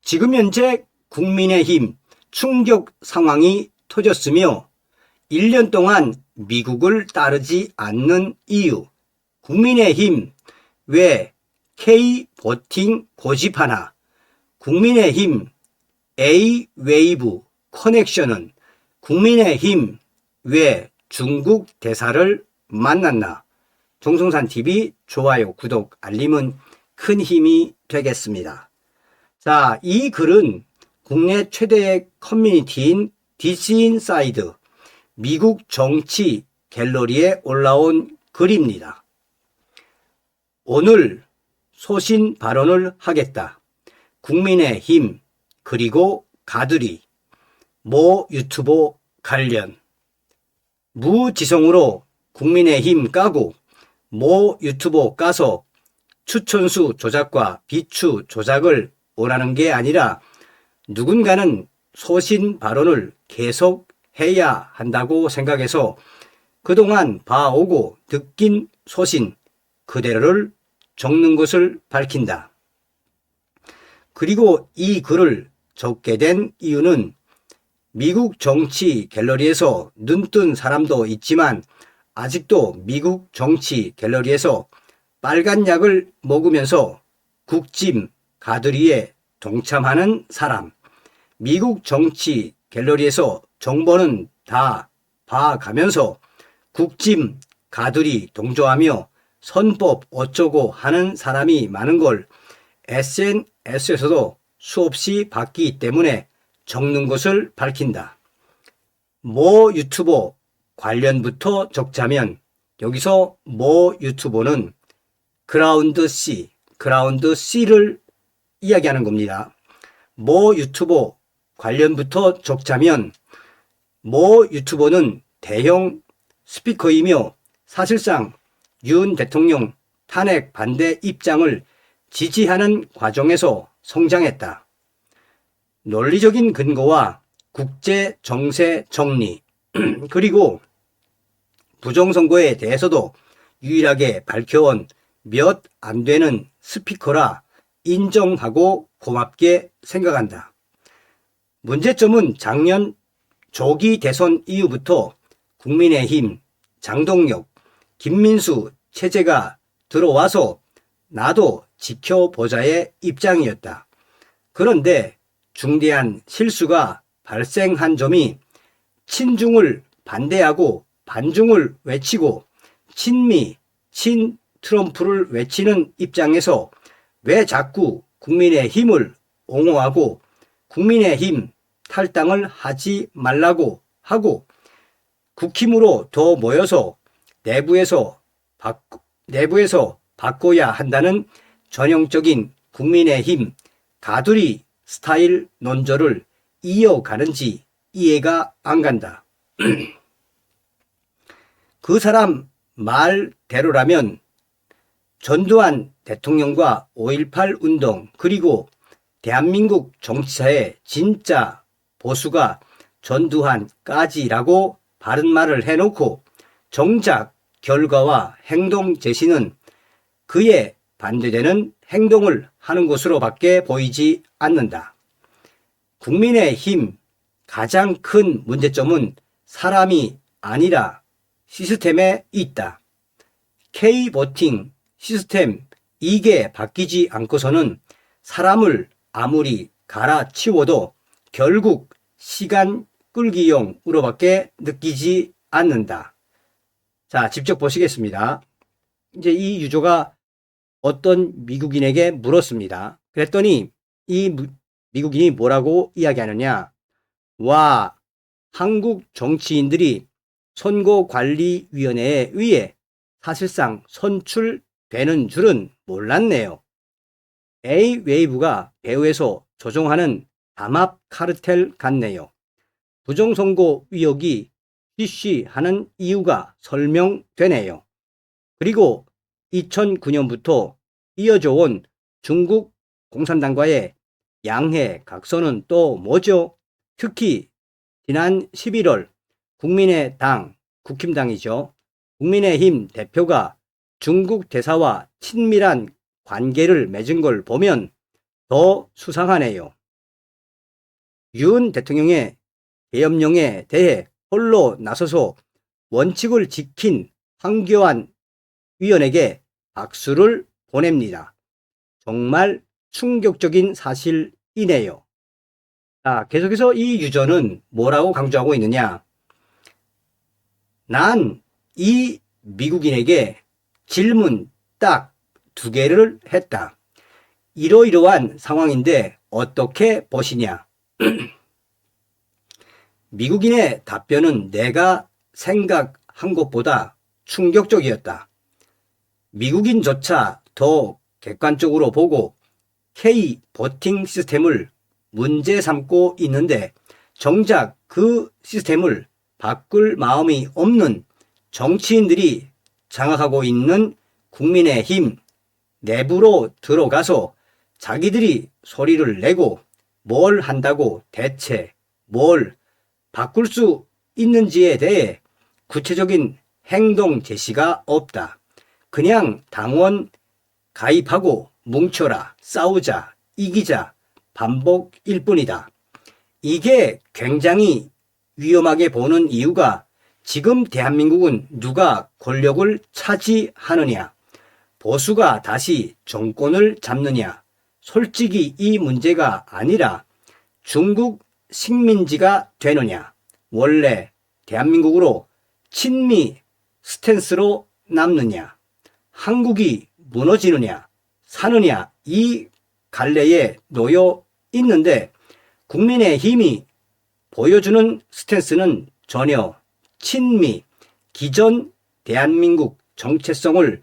지금 현재 국민의힘 충격 상황이 터졌으며 1년 동안 미국을 따르지 않는 이유, 국민의힘 왜 K-보팅 고집하나, 국민의힘 A-웨이브 커넥션은 국민의힘 왜 중국 대사를 만났나. 종성산TV 좋아요, 구독, 알림은 큰 힘이 되겠습니다. 자, 이 글은 국내 최대의 커뮤니티인 디스인사이드 미국 정치 갤러리에 올라온 글입니다. 오늘 소신 발언을 하겠다. 국민의힘 그리고 가두리 모 유튜버 관련 무지성으로 국민의힘 까고 모 유튜버 까서 추천수 조작과 비추 조작을 원하는 게 아니라 누군가는 소신 발언을 계속 해야 한다고 생각해서 그동안 봐오고 느낀 소신 그대로를 적는 것을 밝힌다. 그리고 이 글을 적게 된 이유는 미국 정치 갤러리에서 눈뜬 사람도 있지만 아직도 미국 정치 갤러리에서 빨간 약을 먹으면서 국짐 가두리에 동참하는 사람, 미국 정치 갤러리에서 정보는 다 봐가면서 국짐 가두리 동조하며 선법 어쩌고 하는 사람이 많은 걸 SNS에서도 수없이 봤기 때문에 적는 것을 밝힌다. 모 유튜버 관련부터 적자면 여기서 모 유튜버는 그라운드 C를 이야기하는 겁니다. 모 유튜버 관련부터 적자면 모 유튜버는 대형 스피커이며 사실상 윤 대통령 탄핵 반대 입장을 지지하는 과정에서 성장했다. 논리적인 근거와 국제 정세 정리 그리고 부정선거에 대해서도 유일하게 밝혀온 몇 안 되는 스피커라 인정하고 고맙게 생각한다. 문제점은 작년 조기 대선 이후부터 국민의힘, 장동혁, 김민수 체제가 들어와서 나도 지켜보자의 입장이었다. 그런데 중대한 실수가 발생한 점이 친중을 반대하고 반중을 외치고 친미, 친트럼프를 외치는 입장에서 왜 자꾸 국민의힘을 옹호하고 국민의힘 탈당을 하지 말라고 하고 국힘으로 더 모여서 내부에서 바꿔야 한다는 전형적인 국민의힘 가두리 스타일 논조를 이어가는지 이해가 안 간다. 그 사람 말대로라면 전두환 대통령과 5.18 운동 그리고 대한민국 정치사의 진짜 보수가 전두환까지라고 바른 말을 해놓고 정작 결과와 행동 제시는 그에 반대되는 행동을 하는 것으로밖에 보이지 않는다. 국민의힘 가장 큰 문제점은 사람이 아니라 시스템에 있다. K-보팅 시스템 이게 바뀌지 않고서는 사람을 아무리 갈아치워도 결국 시간 끌기용으로밖에 느끼지 않는다. 자, 직접 보시겠습니다. 이제 이 유저가 어떤 미국인에게 물었습니다. 그랬더니 이 미국인이 뭐라고 이야기하느냐. 와, 한국 정치인들이 선거관리위원회에 의해 사실상 선출되는 줄은 몰랐네요. A-웨이브가 배후에서 조종하는 담합 카르텔 같네요. 부정선거 의혹이 쉬쉬하는 이유가 설명되네요. 그리고 2009년부터 이어져 온 중국 공산당과의 양해 각서는 또 뭐죠? 특히 지난 11월 국민의당, 국힘당이죠. 국민의힘 대표가 중국 대사와 친밀한 관계를 맺은 걸 보면 더 수상하네요. 윤 대통령의 계엄령에 대해 홀로 나서서 원칙을 지킨 황교안 위원에게 박수를 보냅니다. 정말 충격적인 사실이네요. 자, 계속해서 이 유저는 뭐라고 강조하고 있느냐? 난 이 미국인에게 질문 딱 2개를 했다. 이러이러한 상황인데 어떻게 보시냐? 미국인의 답변은 내가 생각한 것보다 충격적이었다. 미국인조차 더 객관적으로 보고 K 보팅 시스템을 문제 삼고 있는데 정작 그 시스템을 바꿀 마음이 없는 정치인들이 장악하고 있는 국민의힘 내부로 들어가서 자기들이 소리를 내고 뭘 한다고 대체 뭘 바꿀 수 있는지에 대해 구체적인 행동 제시가 없다. 그냥 당원 가입하고 뭉쳐라, 싸우자, 이기자 반복일 뿐이다. 이게 굉장히 위험하게 보는 이유가 지금 대한민국은 누가 권력을 차지하느냐, 보수가 다시 정권을 잡느냐, 솔직히 이 문제가 아니라 중국 식민지가 되느냐, 원래 대한민국으로 친미 스탠스로 남느냐, 한국이 무너지느냐, 사느냐, 이 갈래에 놓여 있는데 국민의힘이 보여주는 스탠스는 전혀 친미, 기존 대한민국 정체성을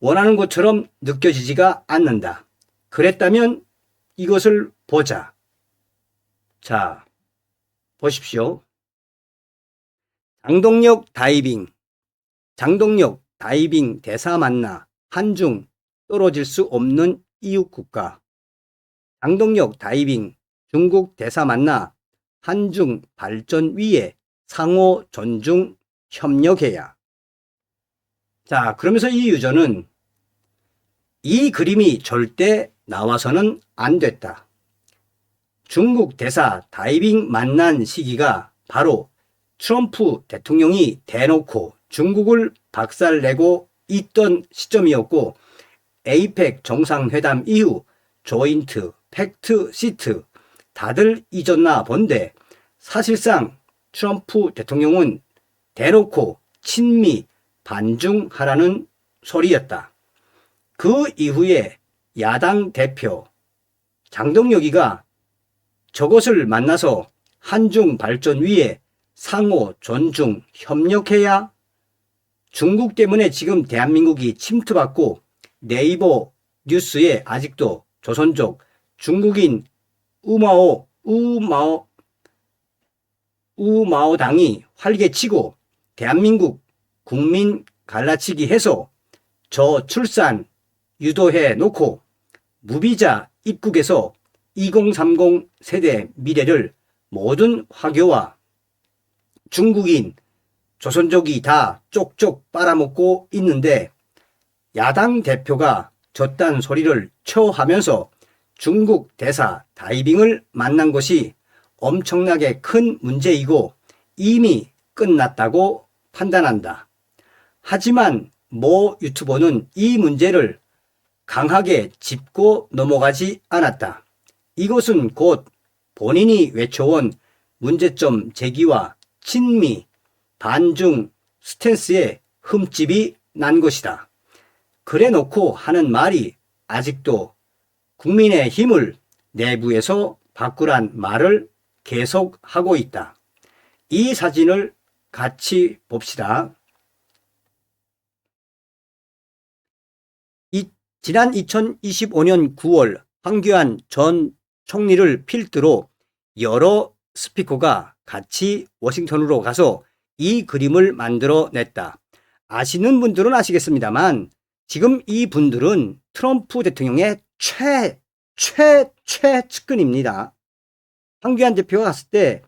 원하는 것처럼 느껴지지가 않는다. 그랬다면 이것을 보자. 자, 보십시오. 장동혁 다이빙 대사 만나 한중 떨어질 수 없는 이웃 국가. 장동혁 다이빙 중국 대사 만나 한중 발전 위에 상호 존중 협력해야. 자, 그러면서 이 유저는 이 그림이 절대 나와서는 안 됐다. 중국 대사 다이빙 만난 시기가 바로 트럼프 대통령이 대놓고 중국을 박살내고 있던 시점이었고 에이펙 정상회담 이후 조인트 팩트 시트 다들 잊었나 본데 사실상 트럼프 대통령은 대놓고 친미 반중하라는 소리였다. 그 이후에 야당 대표 장동혁이가 저것을 만나서 한중 발전 위에 상호 존중 협력해야 중국 때문에 지금 대한민국이 침투받고 네이버 뉴스에 아직도 조선족 중국인 우마오당이 활개치고 대한민국 국민 갈라치기 해서 저출산 유도해 놓고 무비자 입국에서 2030 세대 미래를 모든 화교와 중국인, 조선족이 다 쪽쪽 빨아먹고 있는데 야당 대표가 저딴 소리를 쳐하면서 중국 대사 다이빙을 만난 것이 엄청나게 큰 문제이고 이미 끝났다고 판단한다. 하지만 모 유튜버는 이 문제를 강하게 짚고 넘어가지 않았다. 이것은 곧 본인이 외쳐온 문제점 제기와 친미, 반중 스탠스에 흠집이 난 것이다. 그래놓고 하는 말이 아직도 국민의힘을 내부에서 바꾸란 말을 계속하고 있다. 이 사진을 같이 봅시다. 지난 2025년 9월 황교안 전 총리를 필두로 여러 스피커가 같이 워싱턴으로 가서 이 그림을 만들어냈다. 아시는 분들은 아시겠습니다만 지금 이 분들은 트럼프 대통령의 최측근입니다. 황교안 대표가 갔을 때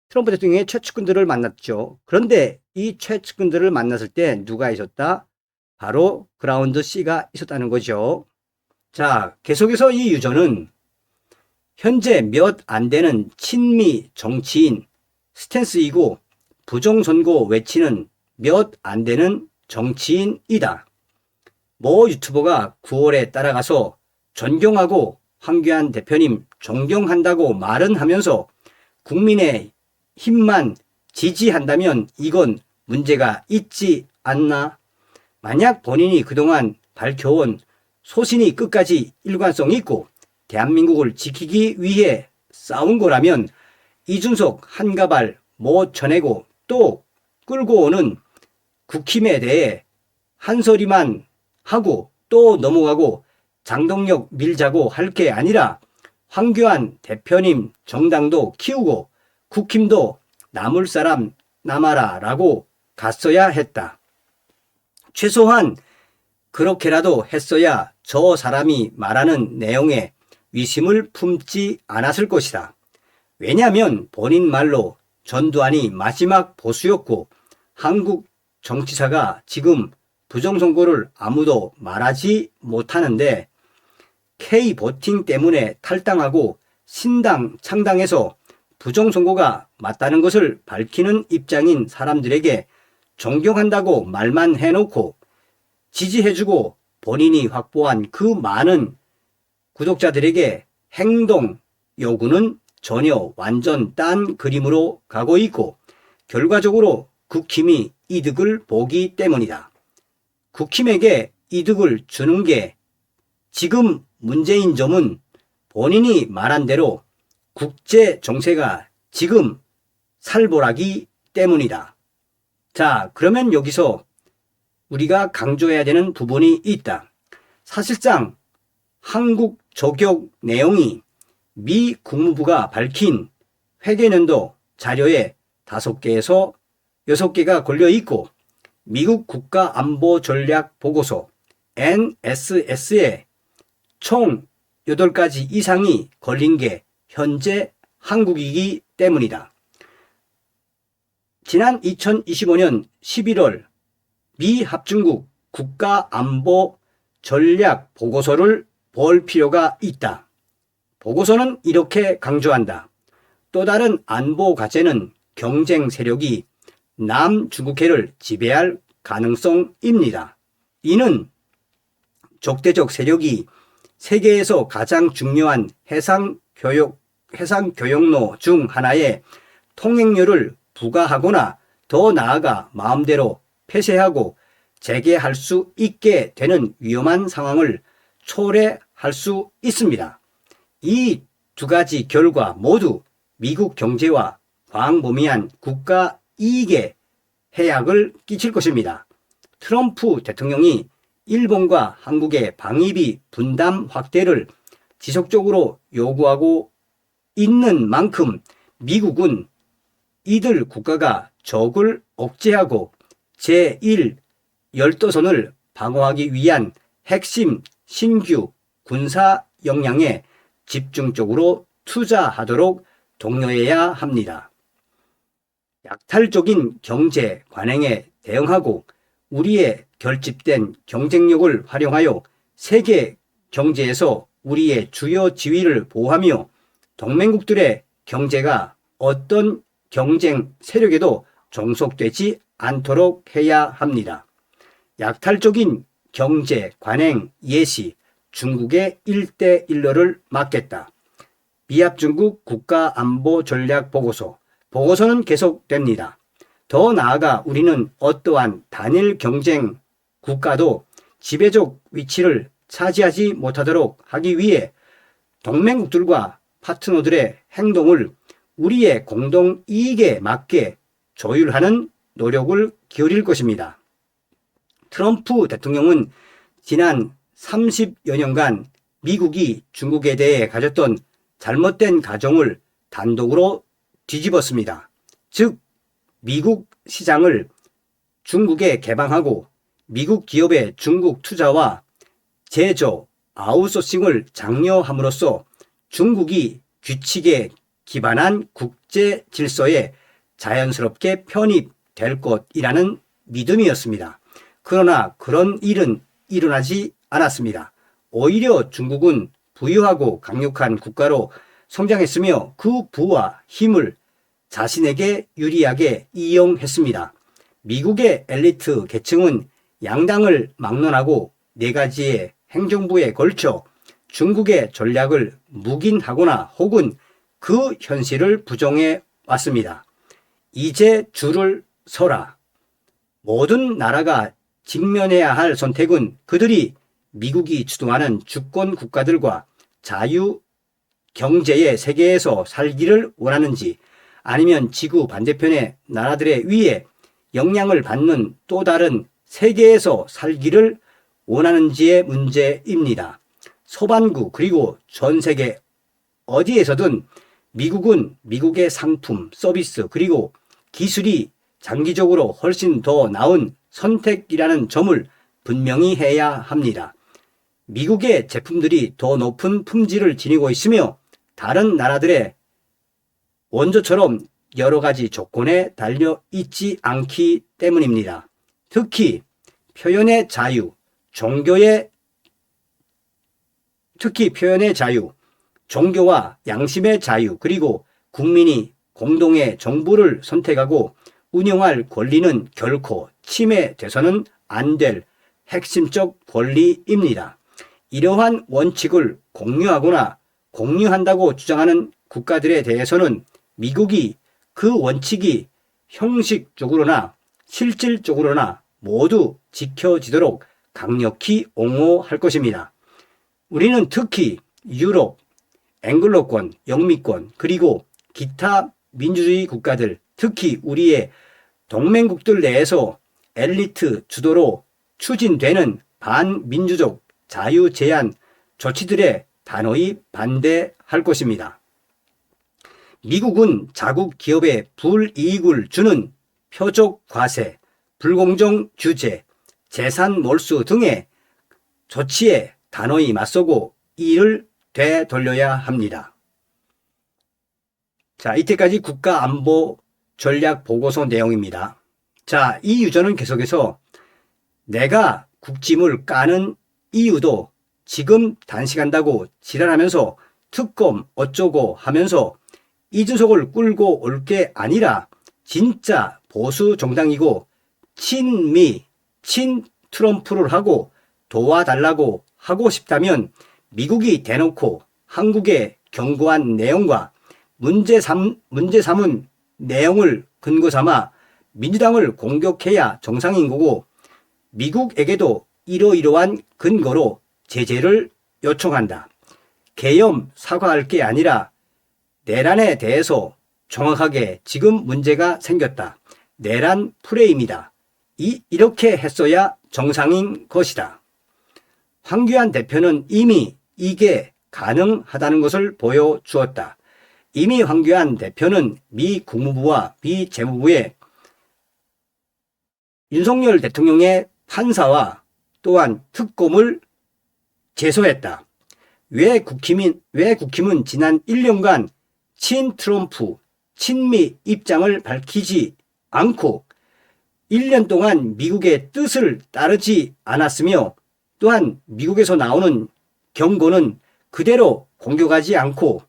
트럼프 대통령의 최측근들을 만났죠. 그런데 이 최측근들을 만났을 때 누가 있었다? 바로 그라운드 C가 있었다는 거죠. 자, 계속해서 이 유저는 현재 몇 안 되는 친미 정치인 스탠스이고 부정선거 외치는 몇 안 되는 정치인이다. 모 유튜버가 9월에 따라가서 존경하고 황교안 대표님 존경한다고 말은 하면서 국민의 힘만 지지한다면 이건 문제가 있지 않나? 만약 본인이 그동안 밝혀온 소신이 끝까지 일관성 있고 대한민국을 지키기 위해 싸운 거라면 이준석 한가발 못 쳐내고 또 끌고 오는 국힘에 대해 한 소리만 하고 또 넘어가고 장동혁 밀자고 할 게 아니라 황교안 대표님 정당도 키우고 국힘도 남을 사람 남아라 라고 갔어야 했다. 최소한 그렇게라도 했어야 저 사람이 말하는 내용에 위심을 품지 않았을 것이다. 왜냐하면 본인 말로 전두환이 마지막 보수였고 한국 정치사가 지금 부정선거를 아무도 말하지 못하는데 K보팅 때문에 탈당하고 신당 창당해서 부정선거가 맞다는 것을 밝히는 입장인 사람들에게 존경한다고 말만 해놓고 지지해주고 본인이 확보한 그 많은 구독자들에게 행동 요구는 전혀 완전 딴 그림으로 가고 있고 결과적으로 국힘이 이득을 보기 때문이다. 국힘에게 이득을 주는 게 지금 문제인 점은 본인이 말한 대로 국제 정세가 지금 살벌하기 때문이다. 자, 그러면 여기서 우리가 강조해야 되는 부분이 있다. 사실상 한국 저격 내용이 미 국무부가 밝힌 회계연도 자료에 5개에서 6개가 걸려 있고 미국 국가안보전략보고서 NSS에 총 8가지 이상이 걸린 게 현재 한국이기 때문이다. 지난 2025년 11월 미 합중국 국가안보전략보고서를 볼 필요가 있다. 보고서는 이렇게 강조한다. 또 다른 안보 과제는 경쟁 세력이 남중국해를 지배할 가능성입니다. 이는 적대적 세력이 세계에서 가장 중요한 해상교역로 중 하나에 통행료를 부과하거나 더 나아가 마음대로 폐쇄하고 재개할 수 있게 되는 위험한 상황을 초래할 수 있습니다. 이 2가지 결과 모두 미국 경제와 광범위한 국가 이익에 해악을 끼칠 것입니다. 트럼프 대통령이 일본과 한국의 방위비 분담 확대를 지속적으로 요구하고 있는 만큼 미국은 이들 국가가 적을 억제하고 제1 열도선을 방어하기 위한 핵심 신규 군사 역량에 집중적으로 투자하도록 독려해야 합니다. 약탈적인 경제 관행에 대응하고 우리의 결집된 경쟁력을 활용하여 세계 경제에서 우리의 주요 지위를 보호하며 동맹국들의 경제가 어떤 경쟁 세력에도 종속되지 않도록 해야 합니다. 약탈적인 경제 관행 예시 중국의 1대1로를 막겠다. 미합중국 국가안보전략보고서 보고서는 계속됩니다. 더 나아가 우리는 어떠한 단일 경쟁 국가도 지배적 위치를 차지하지 못하도록 하기 위해 동맹국들과 파트너들의 행동을 우리의 공동 이익에 맞게 조율하는 노력을 기울일 것입니다. 트럼프 대통령은 지난 30여 년간 미국이 중국에 대해 가졌던 잘못된 가정을 단독으로 뒤집었습니다. 즉 미국 시장을 중국에 개방하고 미국 기업의 중국 투자와 제조, 아웃소싱을 장려함으로써 중국이 규칙에 기반한 국제 질서에 자연스럽게 편입될 것이라는 믿음이었습니다. 그러나 그런 일은 일어나지 않았습니다. 오히려 중국은 부유하고 강력한 국가로 성장했으며 그 부와 힘을 자신에게 유리하게 이용했습니다. 미국의 엘리트 계층은 양당을 막론하고 네 가지의 행정부에 걸쳐 중국의 전략을 묵인하거나 혹은 그 현실을 부정해 왔습니다. 이제 줄을 서라. 모든 나라가 직면해야 할 선택은 그들이 미국이 주도하는 주권 국가들과 자유 경제의 세계에서 살기를 원하는지 아니면 지구 반대편의 나라들의 위에 영향을 받는 또 다른 세계에서 살기를 원하는지의 문제입니다. 서반구 그리고 전 세계 어디에서든 미국은 미국의 상품, 서비스 그리고 기술이 장기적으로 훨씬 더 나은 선택이라는 점을 분명히 해야 합니다. 미국의 제품들이 더 높은 품질을 지니고 있으며 다른 나라들의 원조처럼 여러 가지 조건에 달려 있지 않기 때문입니다. 특히 표현의 자유, 종교와 양심의 자유, 그리고 국민이 공동의 정부를 선택하고 운영할 권리는 결코 침해돼서는 안 될 핵심적 권리입니다. 이러한 원칙을 공유하거나 공유한다고 주장하는 국가들에 대해서는 미국이 그 원칙이 형식적으로나 실질적으로나 모두 지켜지도록 강력히 옹호할 것입니다. 우리는 특히 유럽, 앵글로권, 영미권, 그리고 기타 민주주의 국가들, 특히 우리의 동맹국들 내에서 엘리트 주도로 추진되는 반민주적 자유 제한 조치들에 단호히 반대할 것입니다. 미국은 자국 기업에 불이익을 주는 표적 과세, 불공정 규제, 재산 몰수 등의 조치에 단호히 맞서고 이를 되돌려야 합니다. 자, 이때까지 국가안보 전략 보고서 내용입니다. 자, 이 유저는 계속해서 내가 국짐을 까는 이유도 지금 단식한다고 지랄하면서 특검 어쩌고 하면서 이준석을 끌고 올 게 아니라 진짜 보수 정당이고 친미, 친트럼프를 하고 도와달라고 하고 싶다면 미국이 대놓고 한국에 경고한 내용과 문제 삼은 내용을 근거 삼아 민주당을 공격해야 정상인 거고 미국에게도 이러이러한 근거로 제재를 요청한다. 계엄 사과할 게 아니라 내란에 대해서 정확하게 지금 문제가 생겼다. 내란 프레임이다. 이렇게 했어야 정상인 것이다. 황교안 대표는 이미 이게 가능하다는 것을 보여주었다. 이미 황교안 대표는 미 국무부와 미 재무부에 윤석열 대통령의 판사와 또한 특검을 제소했다. 왜 국힘은 지난 1년간 친트럼프, 친미 입장을 밝히지 않고 1년 동안 미국의 뜻을 따르지 않았으며 또한 미국에서 나오는 경고는 그대로 공격하지 않고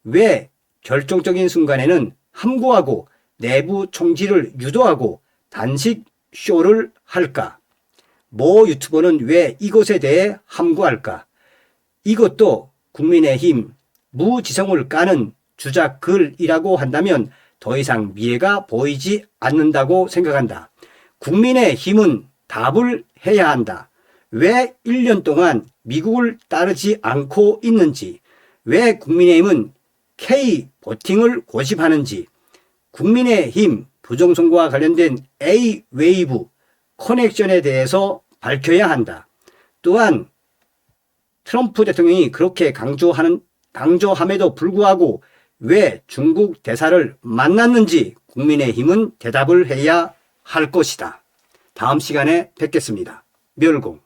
왜 결정적인 순간에는 함구하고 내부 총질을 유도하고 단식 쇼를 할까? 모 유튜버는 왜 이것에 대해 함구할까? 이것도 국민의힘 무지성을 까는 주작 글이라고 한다면 더 이상 미래가 보이지 않는다고 생각한다. 국민의힘은 답을 해야 한다. 왜 1년 동안 미국을 따르지 않고 있는지, 왜 국민의힘은 K 보팅을 고집하는지, 국민의힘 부정선거와 관련된 A-웨이브 커넥션에 대해서 밝혀야 한다. 또한 트럼프 대통령이 그렇게 강조함에도 불구하고 왜 중국 대사를 만났는지 국민의힘은 대답을 해야 할 것이다. 다음 시간에 뵙겠습니다. 멸공.